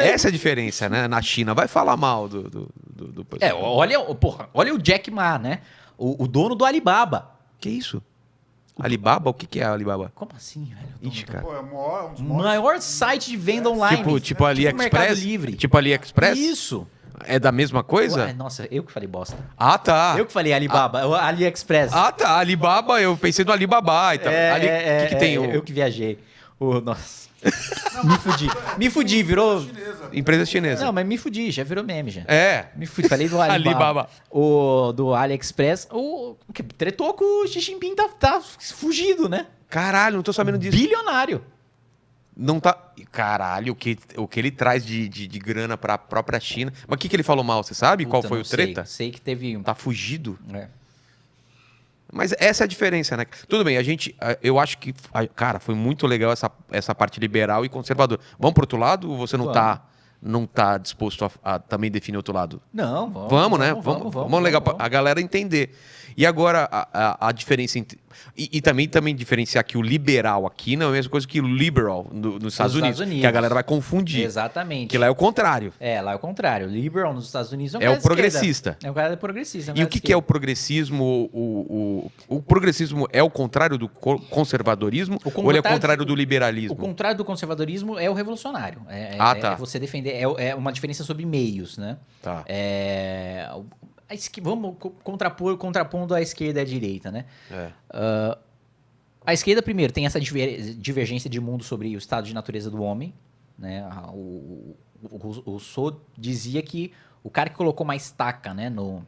Essa é a diferença, né? Na China. Vai falar mal do olha o Jack Ma, né? O dono do Alibaba. Que isso? Alibaba? O que é a Alibaba? Como assim, velho? Ixi, cara. Pô, é um dos O maiores. maior site de venda online. Tipo AliExpress? Mercado Livre. Tipo AliExpress? Isso. É da mesma coisa? Nossa, eu que falei bosta. Ah, tá. Eu que falei Alibaba, o AliExpress. Ah, tá. Alibaba, eu pensei no Alibaba e tal. O que tem? Eu que viajei. Nossa. Me fudi, virou... Chinesa. Empresa chinesa. Não, mas me fudi, já virou meme já. É. Me fudi, falei do Alibaba. Alibaba. Do AliExpress. O que tretou com o Xi Jinping tá fugido, né? Caralho, não tô sabendo disso. Bilionário. Não tá... Caralho, o que ele traz de grana pra própria China. Mas o que ele falou mal, você sabe? Qual Puta, foi não o treta? Sei que teve... Tá fugido? É. Mas essa é a diferença, né? Tudo bem, eu acho que, cara, foi muito legal essa parte liberal e conservadora. Vamos pro outro lado ou você não tá disposto a também definir outro lado? Não, Vamos, né? Vamos legal vamos. pra a galera entender. E agora, a diferença entre... E também diferenciar que o liberal aqui não é a mesma coisa que o liberal nos Estados Unidos. Que a galera vai confundir. Exatamente. Que lá é o contrário. Lá é o contrário. Liberal nos Estados Unidos É o progressista. É o cara progressista. E o que é o progressismo? O progressismo é o contrário do conservadorismo ou ele é o contrário do liberalismo? O contrário do conservadorismo é o revolucionário. Tá. É você defender... É uma diferença sobre meios, né? Tá. Vamos contrapondo a esquerda e a direita, né? A esquerda, primeiro, tem essa divergência de mundo sobre o estado de natureza do homem, né? O Rousseau dizia que o cara que colocou uma estaca, né, num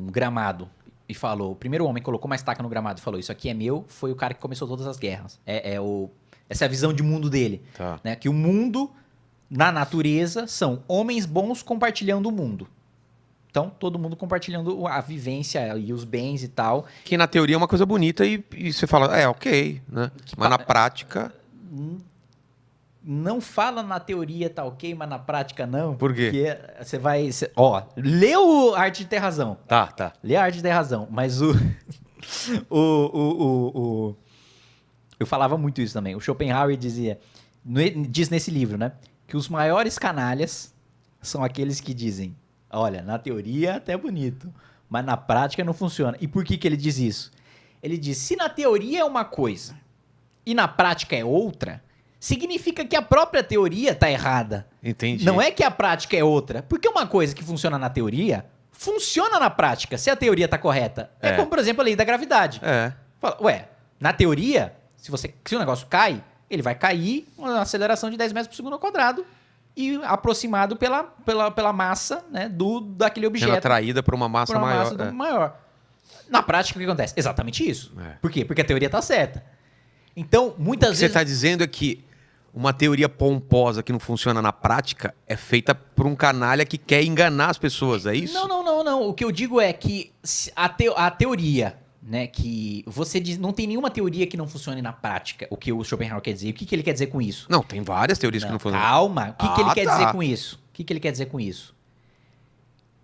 gramado e falou... O primeiro homem que colocou uma estaca no gramado e falou, isso aqui é meu, foi o cara que começou todas as guerras. Essa é a visão de mundo dele. Tá. Né? Que o mundo, na natureza, são homens bons compartilhando o mundo. Então, todo mundo compartilhando a vivência e os bens e tal. Que na teoria é uma coisa bonita e você fala, ok, né? Mas na prática... Não fala na teoria tá ok, mas na prática não. Por quê? Porque você vai... lê o Arte de Ter Razão. Tá. Lê a Arte de Ter Razão. Mas eu falava muito isso também. O Schopenhauer diz nesse livro, né? Que os maiores canalhas são aqueles que dizem... Olha, na teoria até é bonito, mas na prática não funciona. E por que ele diz isso? Ele diz, se na teoria é uma coisa e na prática é outra, significa que a própria teoria está errada. Entendi. Não é que a prática é outra. Porque uma coisa que funciona na teoria, funciona na prática, se a teoria está correta. É como, por exemplo, a lei da gravidade. Fala, na teoria, se o negócio cai, ele vai cair uma aceleração de 10 metros por segundo ao quadrado. E aproximado pela massa, né, daquele objeto. Sendo atraída por uma massa maior. Maior. Na prática, o que acontece? Exatamente isso. Por quê? Porque a teoria está certa. Então, muitas vezes... O que você está dizendo é que uma teoria pomposa que não funciona na prática é feita por um canalha que quer enganar as pessoas, é isso? Não. O que eu digo é que a teoria... Né, que você diz, não tem nenhuma teoria que não funcione na prática, o que o Schopenhauer quer dizer. O que ele quer dizer com isso? Não, tem várias teorias que não funcionam. Calma, o que ele quer dizer com isso? O que ele quer dizer com isso?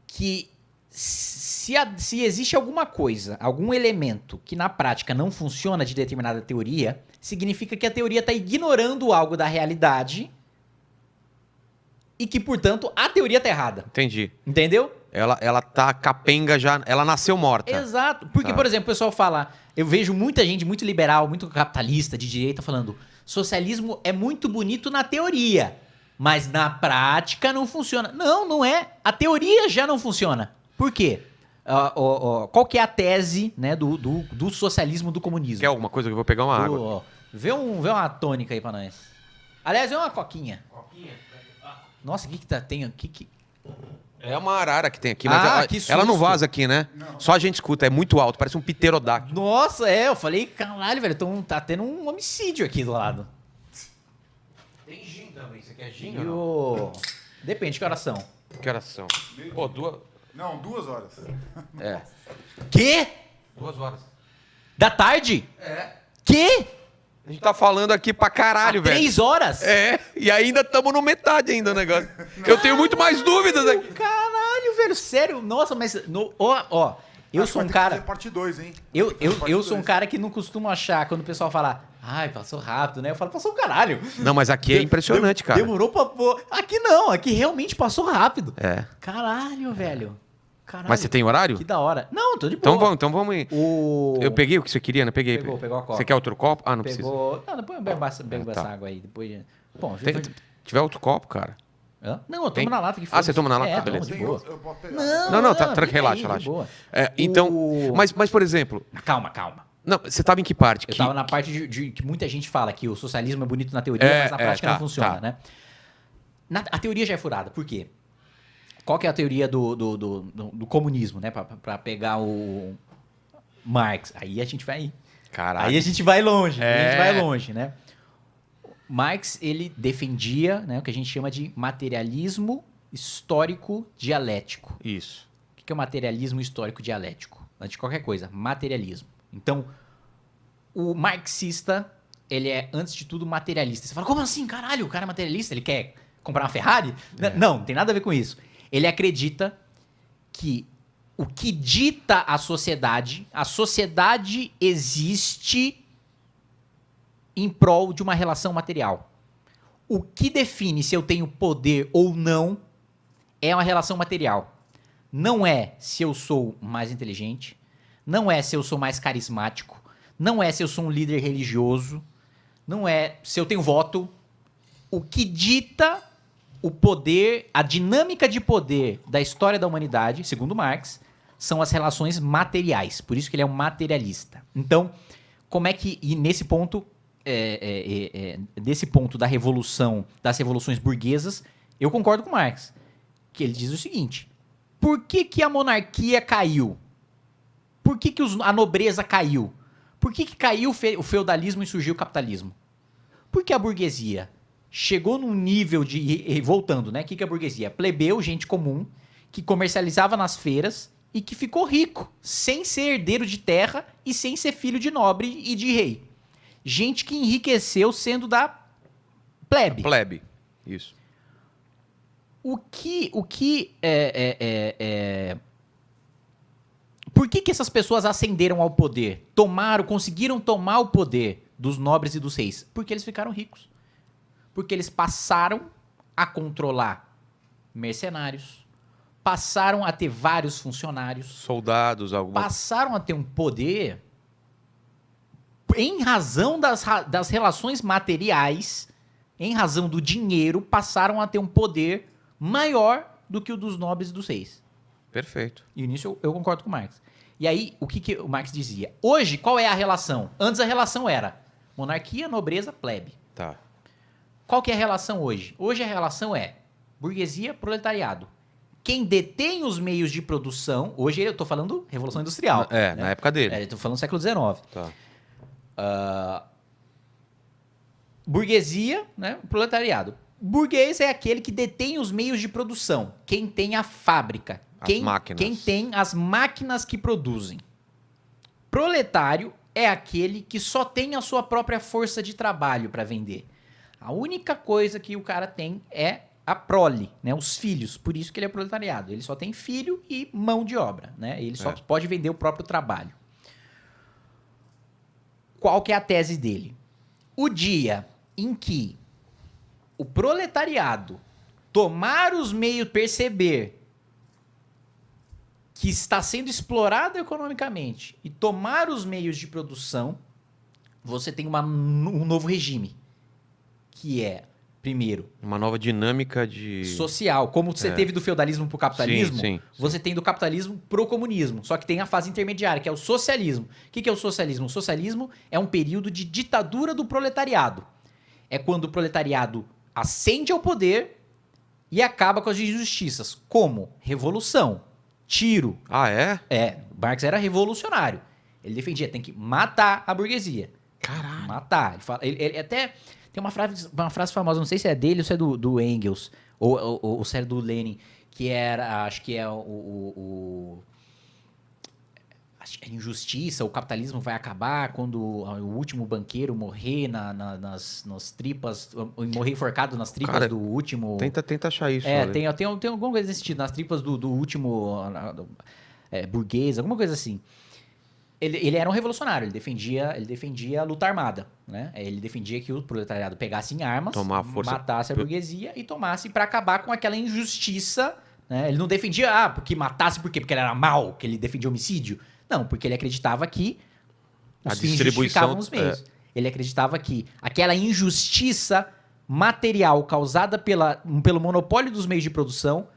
Que se existe alguma coisa, algum elemento que na prática não funciona de determinada teoria, significa que a teoria está ignorando algo da realidade e que, portanto, a teoria está errada. Entendi. Entendeu? Ela tá capenga já, ela nasceu morta. Exato. Porque, por exemplo, o pessoal fala... Eu vejo muita gente muito liberal, muito capitalista, de direita, falando socialismo é muito bonito na teoria, mas na prática não funciona. Não é. A teoria já não funciona. Por quê? Qual que é a tese, né, do socialismo, do comunismo? Quer alguma coisa que eu vou pegar uma água? Vê uma tônica aí pra nós. Aliás, vê uma coquinha. Nossa, o que tem aqui? É uma arara que tem aqui, mas ela não vaza aqui, né? Não. Só a gente escuta, é muito alto, parece um pterodáctilo. Nossa, eu falei, caralho, velho, tá tendo um homicídio aqui do lado. Tem gin também, você quer gin ou não? Depende, que horas são? Que horas são? Pô, 2... Não, 2 horas. Quê? 2 horas. Da tarde? Quê? A gente tá falando aqui pra caralho, velho. 3 horas? E ainda estamos no metade ainda o negócio. Eu tenho muito mais dúvidas aqui. Caralho, velho, sério. Nossa, mas... eu sou um cara... Parte 2, hein? Eu sou um cara que não costumo achar, quando o pessoal fala, Ai, passou rápido, né? Eu falo, passou o caralho. Não, mas aqui é impressionante, cara. Demorou pra pôr. Aqui não, aqui realmente passou rápido. É. Caralho, velho. Caralho. Mas você tem horário? Que da hora. Não, tô de boa. Então vamos ir. O... Eu peguei o que você queria, né? Peguei. Pegou a copa. Você quer outro copo? Ah, não precisa. Não, depois eu bebo essa água aí. Depois... Bom, Tiver outro copo, cara. Hã? Não, eu tomo Tem? na lata. Que Ah, você toma na lata? É, Ah, beleza. tomo de boa. Eu posso pegar. Não, tá, fica relaxa, aí, de relaxa. boa. Então, O- mas por exemplo, Calma. não, você tava em que parte? Eu tava na parte de que muita gente fala que o socialismo é bonito na teoria, mas na prática não funciona, tá. né? A teoria já é furada. Por quê? Qual que é a teoria do comunismo, né? Pra pegar o Marx. Aí a gente vai... Caralho. Aí a gente vai longe. É. A gente vai longe, né? Marx, ele defendia, né, o que a gente chama de materialismo histórico dialético. Isso. O que é o materialismo histórico dialético? Antes de qualquer coisa, materialismo. Então, o marxista, ele é, antes de tudo, materialista. Você fala, como assim, caralho? O cara é materialista? Ele quer comprar uma Ferrari? Não, não tem nada a ver com isso. Ele acredita que o que dita a sociedade existe em prol de uma relação material. O que define se eu tenho poder ou não é uma relação material. Não é se eu sou mais inteligente, não é se eu sou mais carismático, não é se eu sou um líder religioso, não é se eu tenho voto. O que dita o poder, a dinâmica de poder da história da humanidade, segundo Marx, são as relações materiais. Por isso que ele é um materialista. Então, como é que... E nesse ponto, desse ponto da revolução, das revoluções burguesas, eu concordo com Marx. Que ele diz o seguinte: por que a monarquia caiu? Por que a nobreza caiu? Por que caiu o feudalismo e surgiu o capitalismo? Porque a burguesia chegou num nível de... Voltando, né? O que é a burguesia? Plebeu, gente comum, que comercializava nas feiras e que ficou rico, sem ser herdeiro de terra e sem ser filho de nobre e de rei. Gente que enriqueceu sendo da plebe. Plebe. Isso. Por que essas pessoas ascenderam ao poder? Conseguiram tomar o poder dos nobres e dos reis? Porque eles ficaram ricos. Porque eles passaram a controlar mercenários, passaram a ter vários funcionários, Soldados, alguma... passaram a ter um poder em razão das relações materiais, em razão do dinheiro, passaram a ter um poder maior do que o dos nobres e dos reis. Perfeito. E nisso eu concordo com o Marx. E aí, o que o Marx dizia? Hoje, qual é a relação? Antes a relação era monarquia, nobreza, plebe. Tá. Qual que é a relação hoje? Hoje a relação é burguesia, proletariado. Quem detém os meios de produção... Hoje eu estou falando Revolução Industrial. Na época dele. Estou falando século XIX. Tá. Burguesia, né? Proletariado. Burguês é aquele que detém os meios de produção. Quem tem a fábrica. Máquinas. Quem tem as máquinas que produzem. Proletário é aquele que só tem a sua própria força de trabalho para vender. A única coisa que o cara tem é a prole, né? Os filhos. Por isso que ele é proletariado. Ele só tem filho e mão de obra, né? Ele só pode vender o próprio trabalho. Qual que é a tese dele? O dia em que o proletariado tomar os meios, perceber que está sendo explorado economicamente e tomar os meios de produção, você tem um novo regime, que é, primeiro, Uma nova dinâmica de... social. Como você teve do feudalismo para o capitalismo, Sim. você tem do capitalismo para o comunismo. Só que tem a fase intermediária, que é o socialismo. O que é o socialismo? O socialismo é um período de ditadura do proletariado. É quando o proletariado ascende ao poder e acaba com as injustiças. Como? Revolução. Tiro. Ah, é? Marx era revolucionário. Ele defendia, tem que matar a burguesia. Caralho. Matar. Ele até tem uma frase famosa, não sei se é dele ou se é do Engels, ou se é do Lenin, que era, acho que é acho que é injustiça, o capitalismo vai acabar quando o último banqueiro morrer nas tripas, morrer enforcado nas tripas, cara, do último... Tenta achar isso. Tem alguma coisa nesse sentido, nas tripas do último burguês, alguma coisa assim. Ele era um revolucionário, ele defendia a luta armada, né? Ele defendia que o proletariado pegasse em armas, Tomar a força- matasse a burguesia e tomasse para acabar com aquela injustiça, né? Ele não defendia, porque matasse por quê? Porque ele era mau, que ele defendia homicídio. Não, porque ele acreditava que A os fins distribuição- justificavam os meios. Ele acreditava que aquela injustiça material causada pelo monopólio dos meios de produção,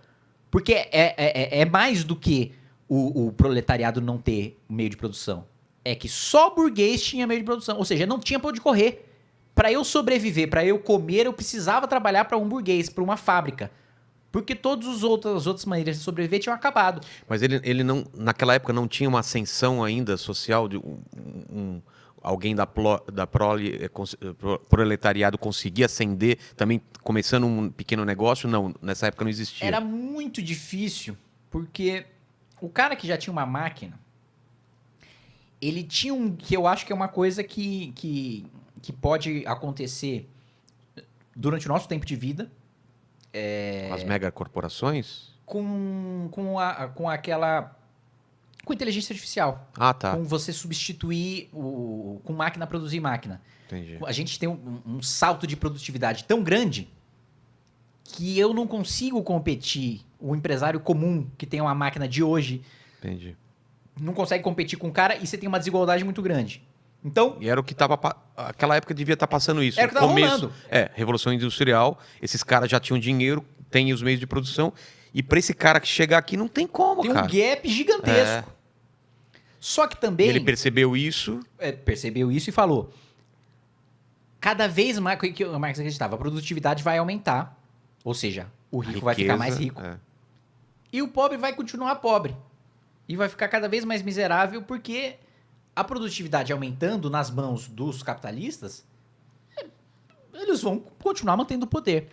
porque é mais do que o proletariado não ter meio de produção. É que só burguês tinha meio de produção. Ou seja, não tinha pra onde correr. Para eu sobreviver, para eu comer, eu precisava trabalhar para um burguês, para uma fábrica. Porque todas as outras maneiras de sobreviver tinham acabado. Mas ele não, naquela época não tinha uma ascensão ainda social de alguém da prole, proletariado conseguia ascender, também começando um pequeno negócio? Não, nessa época não existia. Era muito difícil, porque o cara que já tinha uma máquina, ele tinha que eu acho que é uma coisa que pode acontecer durante o nosso tempo de vida, Com as megacorporações? com inteligência artificial. Ah, tá. Com você substituir com máquina produzir máquina. Entendi. A gente tem um salto de produtividade tão grande que eu não consigo competir. O empresário comum que tem uma máquina de hoje Entendi. não consegue competir com o cara e você tem uma desigualdade muito grande. Então, E era o que tava. Aquela época devia estar passando isso. Era o que tava Começo- rolando. Revolução Industrial. Esses caras já tinham dinheiro, têm os meios de produção. E pra esse cara que chegar aqui, não tem como, tem um cara. gap gigantesco. Só que também Ele percebeu isso. percebeu isso e falou: cada vez mais, o que o Marx acreditava, a produtividade vai aumentar. Ou seja, o rico vai ficar mais rico. É. E o pobre vai continuar pobre. E vai ficar cada vez mais miserável porque a produtividade aumentando nas mãos dos capitalistas, eles vão continuar mantendo o poder.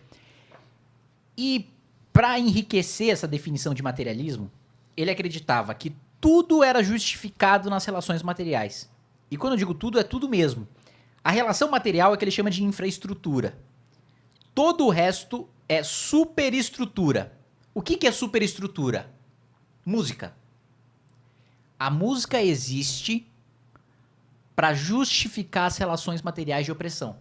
E para enriquecer essa definição de materialismo, ele acreditava que tudo era justificado nas relações materiais. E quando eu digo tudo, é tudo mesmo. A relação material é que ele chama de infraestrutura. Todo o resto é superestrutura. O que é superestrutura? Música. A música existe para justificar as relações materiais de opressão.